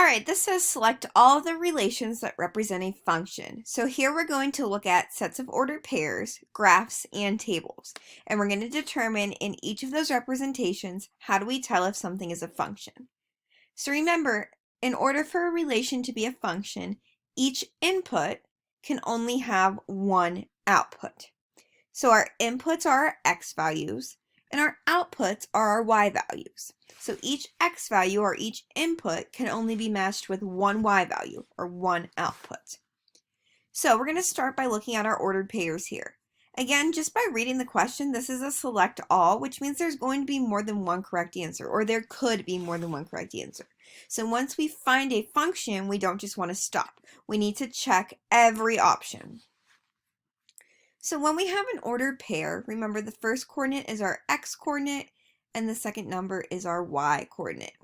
Alright, this says select all of the relations that represent a function. So here we're going to look at sets of ordered pairs, graphs, and tables. And we're going to determine in each of those representations, how do we tell if something is a function. So remember, in order for a relation to be a function, each input can only have one output. So our inputs are our x values, and our outputs are our y values. So each x value or each input can only be matched with one y value or one output. So we're going to start by looking at our ordered pairs here. Again, just by reading the question, this is a select all, which means there's going to be more than one correct answer, or there could be more than one correct answer. So once we find a function, we don't just want to stop. We need to check every option. So when we have an ordered pair, remember the first coordinate is our x coordinate and the second number is our y coordinate.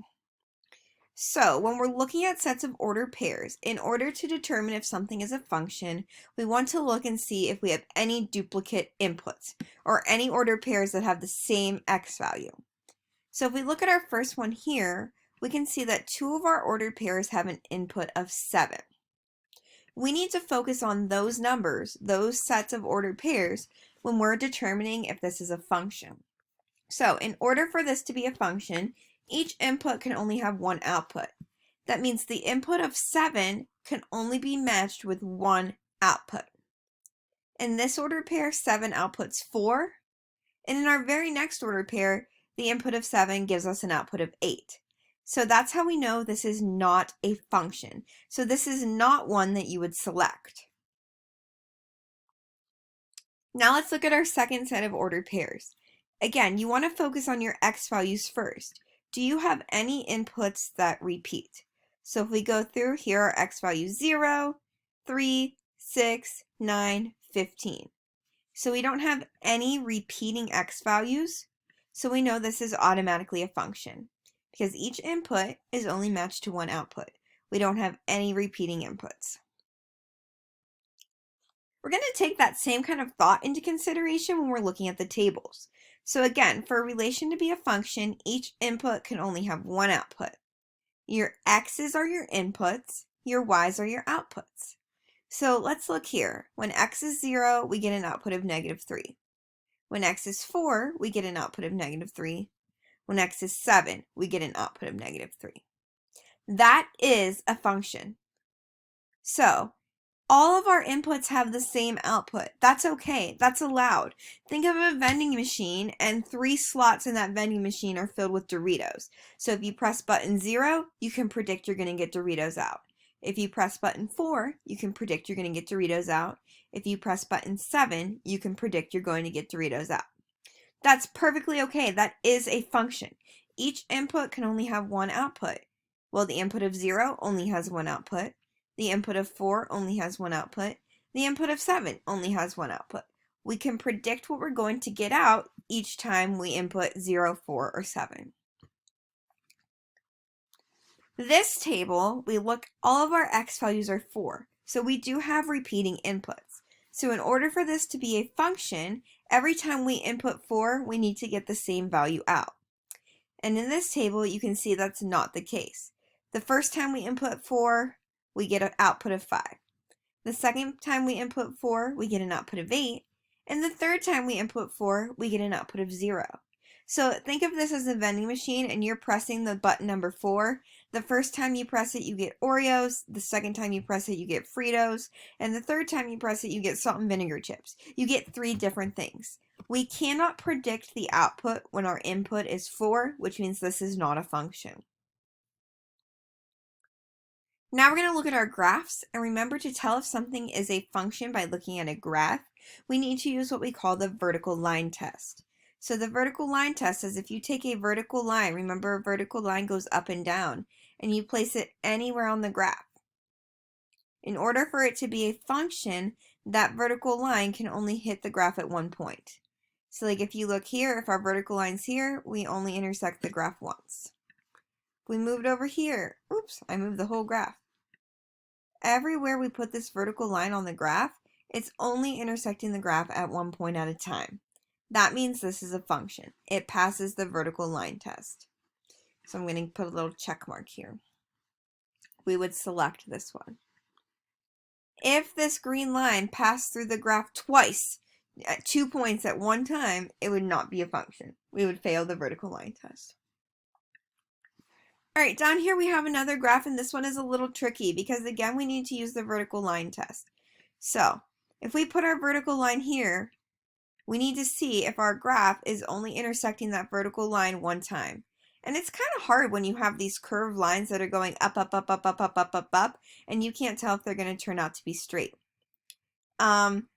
So when we're looking at sets of ordered pairs, in order to determine if something is a function, we want to look and see if we have any duplicate inputs or any ordered pairs that have the same x value. So if we look at our first one here, we can see that two of our ordered pairs have an input of 7. We need to focus on those numbers, those sets of ordered pairs, when we're determining if this is a function. So in order for this to be a function, each input can only have one output. That means the input of 7 can only be matched with one output. In this ordered pair, 7 outputs 4. And in our very next ordered pair, the input of 7 gives us an output of 8. So that's how we know this is not a function. So this is not one that you would select. Now let's look at our second set of ordered pairs. Again, you want to focus on your x values first. Do you have any inputs that repeat? So if we go through, here are x values 0, 3, 6, 9, 15. So we don't have any repeating x values, so we know this is automatically a function, because each input is only matched to one output. We don't have any repeating inputs. We're going to take that same kind of thought into consideration when we're looking at the tables. So again, for a relation to be a function, each input can only have one output. Your x's are your inputs, your y's are your outputs. So let's look here. When x is 0, we get an output of -3. When x is 4, we get an output of -3. When x is 7, we get an output of -3. That is a function. So all of our inputs have the same output. That's okay. That's allowed. Think of a vending machine and 3 slots in that vending machine are filled with Doritos. So if you press button 0, you can predict you're going to get Doritos out. If you press button 4, you can predict you're going to get Doritos out. If you press button 7, you can predict you're going to get Doritos out. That's perfectly okay. That is a function. Each input can only have one output. Well, the input of 0 only has one output. The input of 4 only has one output. The input of 7 only has one output. We can predict what we're going to get out each time we input 0, 4, or 7. This table, we look, all of our x values are 4. So we do have repeating inputs. So in order for this to be a function, every time we input 4, we need to get the same value out. And in this table, you can see that's not the case. The first time we input 4, we get an output of 5. The second time we input 4, we get an output of 8. And the third time we input 4, we get an output of 0. So think of this as a vending machine and you're pressing the button number 4. The first time you press it, you get Oreos. The second time you press it, you get Fritos. And the third time you press it, you get salt and vinegar chips. You get 3 different things. We cannot predict the output when our input is 4, which means this is not a function. Now we're going to look at our graphs, and remember to tell if something is a function by looking at a graph, we need to use what we call the vertical line test. So the vertical line test is if you take a vertical line, remember a vertical line goes up and down, and you place it anywhere on the graph. In order for it to be a function, that vertical line can only hit the graph at one point. So like if you look here, if our vertical line's here, we only intersect the graph once. We moved over here. Oops, I moved the whole graph. Everywhere we put this vertical line on the graph, it's only intersecting the graph at one point at a time. That means this is a function. It passes the vertical line test. So I'm going to put a little check mark here. we would select this one. If this green line passed through the graph twice, at 2 points at one time, it would not be a function. We would fail the vertical line test. All right, down here we have another graph, and this one is a little tricky because, again, we need to use the vertical line test. So, if we put our vertical line here, we need to see if our graph is only intersecting that vertical line one time. And it's kind of hard when you have these curved lines that are going up, up, up, up, up, up, up, up, up, and you can't tell if they're going to turn out to be straight.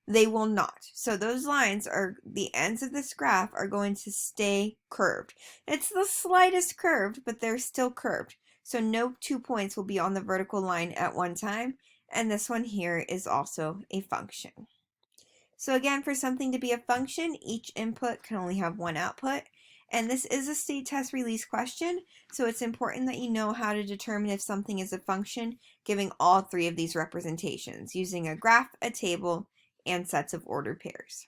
They will not. So those lines are, the ends of this graph are going to stay curved. It's the slightest curved, but they're still curved. So no 2 points will be on the vertical line at one time. And this one here is also a function. So again, for something to be a function, each input can only have one output. And this is a state test release question, so it's important that you know how to determine if something is a function, giving all three of these representations, using a graph, a table, and sets of ordered pairs.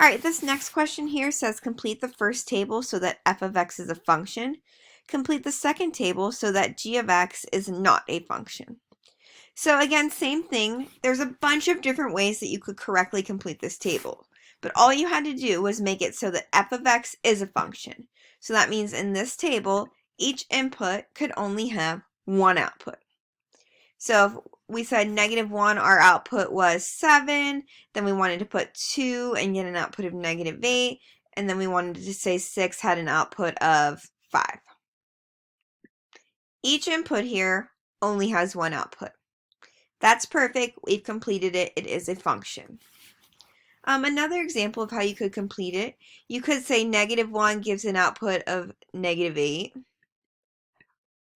All right, this next question here says complete the first table so that f of x is a function. Complete the second table so that g of x is not a function. So again, same thing. There's a bunch of different ways that you could correctly complete this table. But all you had to do was make it so that f of x is a function. So that means in this table, each input could only have one output. So if we said -1, our output was 7, then we wanted to put 2 and get an output of -8, and then we wanted to say 6 had an output of 5. Each input here only has one output. That's perfect. We've completed it. It is a function. Another example of how you could complete it, you could say -1 gives an output of -8.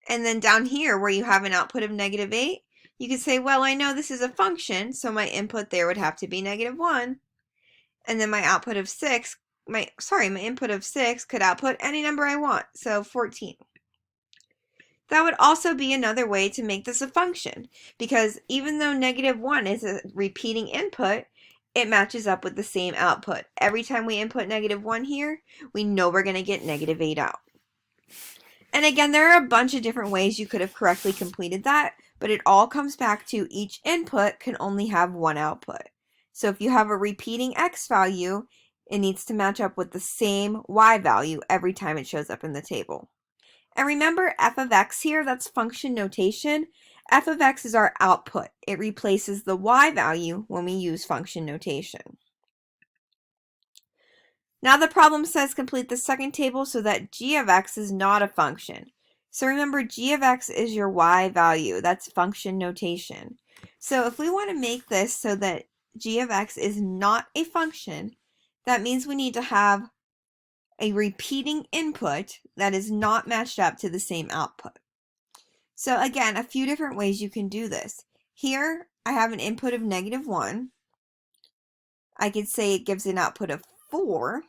And then down here where you have an output of -8, you could say, well, I know this is a function, so my input there would have to be -1. And then my output of 6, my input of 6 could output any number I want, so 14. That would also be another way to make this a function, because even though -1 is a repeating input, it matches up with the same output. Every time we input -1 here, we know we're going to get -8 out. And again, there are a bunch of different ways you could have correctly completed that, but it all comes back to each input can only have one output. So if you have a repeating x value, it needs to match up with the same y value every time it shows up in the table. And remember f of x here, that's function notation. F of x is our output. It replaces the y value when we use function notation. Now the problem says complete the second table so that g of x is not a function. So remember, g of x is your y value. That's function notation. So if we want to make this so that g of x is not a function, that means we need to have a repeating input that is not matched up to the same output. So again, a few different ways you can do this. Here, I have an input of -1. I could say it gives an output of 4.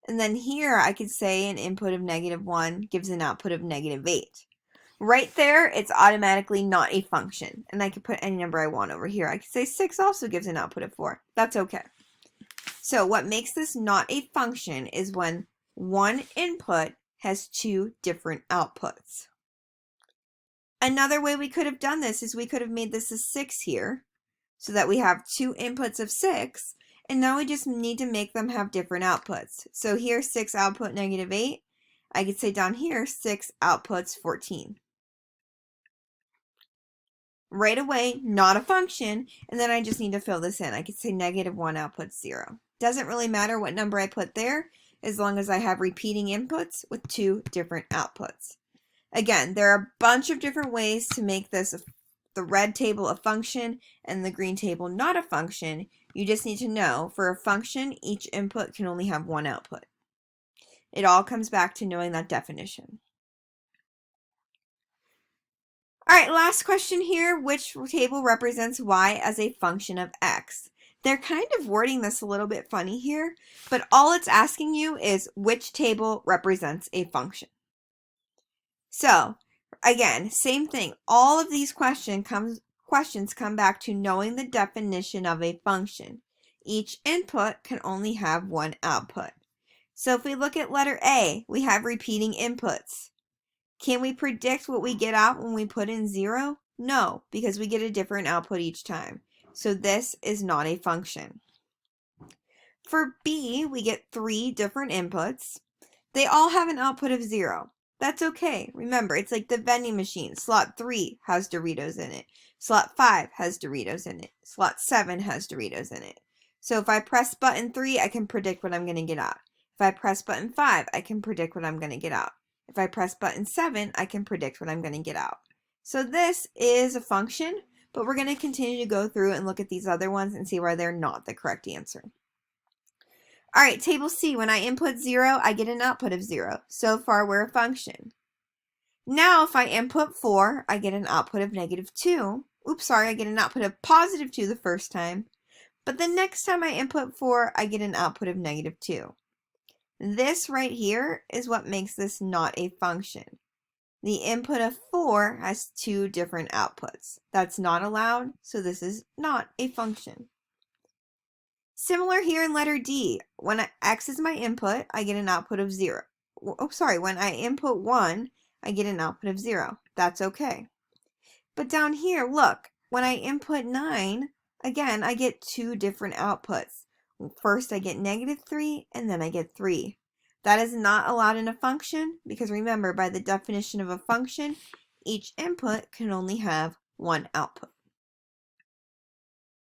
And then here, I could say an input of -1 gives an output of -8. Right there, it's automatically not a function. And I could put any number I want over here. I could say 6 also gives an output of 4. That's okay. So what makes this not a function is when one input has two different outputs. Another way we could have done this is we could have made this a 6 here, so that we have two inputs of 6, and now we just need to make them have different outputs. So here 6 output -8. I could say down here 6 outputs 14. Right away, not a function, and then I just need to fill this in. I could say -1 outputs 0. Doesn't really matter what number I put there, as long as I have repeating inputs with two different outputs. Again, there are a bunch of different ways to make this, the red table, a function and the green table not a function. You just need to know for a function, each input can only have one output. It all comes back to knowing that definition. All right, last question here. Which table represents y as a function of x? They're kind of wording this a little bit funny here, but all it's asking you is which table represents a function. So, again, same thing. All of these questions come back to knowing the definition of a function. Each input can only have one output. So if we look at letter A, we have repeating inputs. Can we predict what we get out when we put in 0? No, because we get a different output each time. So this is not a function. For B, we get 3 different inputs. They all have an output of 0. That's okay. Remember, it's like the vending machine. Slot 3 has Doritos in it. Slot 5 has Doritos in it. Slot 7 has Doritos in it. So if I press button 3, I can predict what I'm going to get out. If I press button 5, I can predict what I'm going to get out. If I press button 7, I can predict what I'm going to get out. So this is a function, but we're going to continue to go through and look at these other ones and see why they're not the correct answer. All right, table C, when I input 0, I get an output of 0. So far, we're a function. Now, if I input 4, I get an output of -2. Oops, sorry, I get an output of +2 the first time. But the next time I input 4, I get an output of -2. This right here is what makes this not a function. The input of 4 has 2 different outputs. That's not allowed, so this is not a function. Similar here in letter D. When X is my input, I get an output of 0. Oh, sorry, when I input 1, I get an output of 0. That's okay. But down here, look, when I input 9, again, I get 2 different outputs. First, I get -3, and then I get 3. That is not allowed in a function, because remember, by the definition of a function, each input can only have one output.